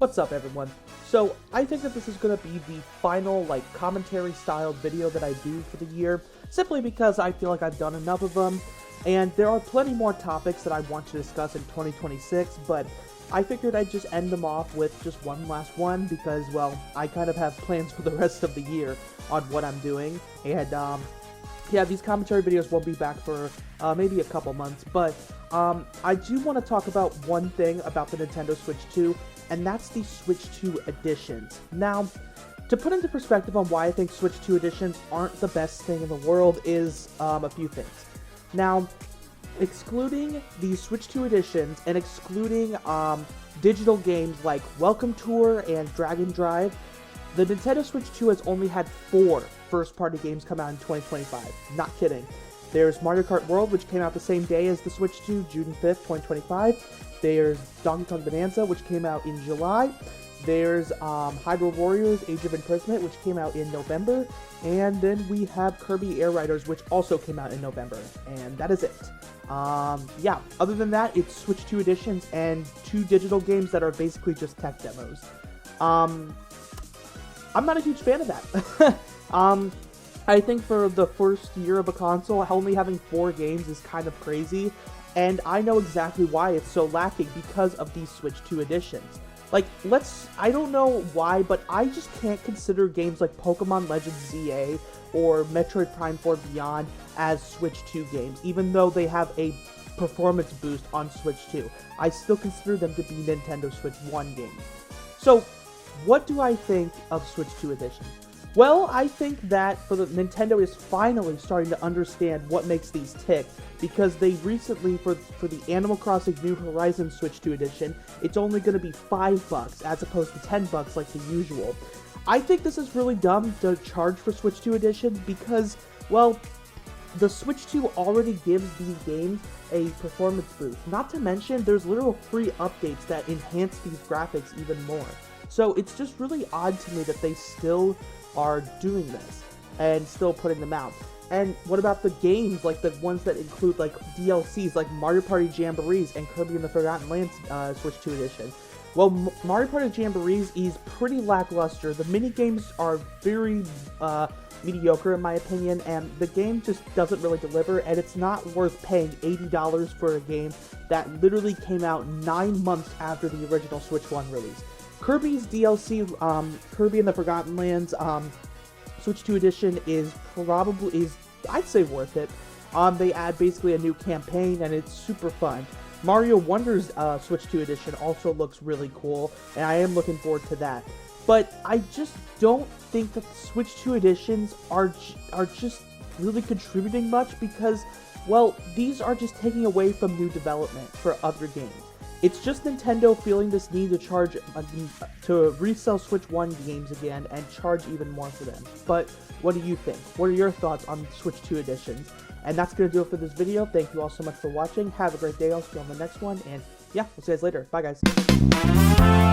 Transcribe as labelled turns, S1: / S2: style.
S1: What's up, everyone? So, I think that this is going to be the final, commentary-styled video that I do for the year, simply because I feel like I've done enough of them, and there are plenty more topics that I want to discuss in 2026, but I figured I'd just end them off with just one last one, because, well, I kind of have plans for the rest of the year on what I'm doing, and, yeah, these commentary videos won't be back for maybe a couple months, but I do want to talk about one thing about the Nintendo Switch 2, and that's the Switch 2 editions. Now, to put into perspective on why I think Switch 2 editions aren't the best thing in the world is a few things. Now, excluding the Switch 2 editions and excluding digital games like Welcome Tour and Dragon Drive, the Nintendo Switch 2 has only had 4 first-party games come out in 2025. Not kidding. There's Mario Kart World, which came out the same day as the Switch 2, June 5th, 2025. There's Donkey Kong Bonanza, which came out in July. There's Hyrule Warriors Age of Imprisonment, which came out in November. And then we have Kirby Air Riders, which also came out in November. And that is it. Yeah, other than that, it's Switch 2 editions and 2 digital games that are basically just tech demos. I'm not a huge fan of that. I think for the first year of a console, only having 4 games is kind of crazy, and I know exactly why it's so lacking because of these Switch 2 editions. I don't know why, but I just can't consider games like Pokemon Legends ZA or Metroid Prime 4 Beyond as Switch 2 games, even though they have a performance boost on Switch 2. I still consider them to be Nintendo Switch 1 games. So, what do I think of Switch 2 editions? Well, I think that Nintendo is finally starting to understand what makes these tick, because they recently, for the Animal Crossing New Horizons Switch 2 edition, it's only going to be $5 as opposed to $10 like the usual. I think this is really dumb to charge for Switch 2 edition because, well, the Switch 2 already gives these games a performance boost. Not to mention, there's literal free updates that enhance these graphics even more. So it's just really odd to me that they still are doing this and still putting them out. And what about the games, like the ones that include like DLCs like Mario Party Jamborees and Kirby and the Forgotten Lands Switch 2 edition? Well, Mario Party Jamborees is pretty lackluster. The mini games are very mediocre in my opinion, and the game just doesn't really deliver, and it's not worth paying $80 for a game that literally came out 9 months after the original Switch 1 release. Kirby's DLC, Kirby and the Forgotten Lands, Switch 2 edition is I'd say worth it. They add basically a new campaign, and it's super fun. Mario Wonders Switch 2 edition also looks really cool, and I am looking forward to that. But I just don't think that the Switch 2 editions are just really contributing much because, well, these are just taking away from new development for other games. It's just Nintendo feeling this need to resell Switch 1 games again and charge even more for them. But what do you think? What are your thoughts on Switch 2 editions? And that's going to do it for this video. Thank you all so much for watching. Have a great day. I'll see you on the next one. And yeah, we'll see you guys later. Bye, guys.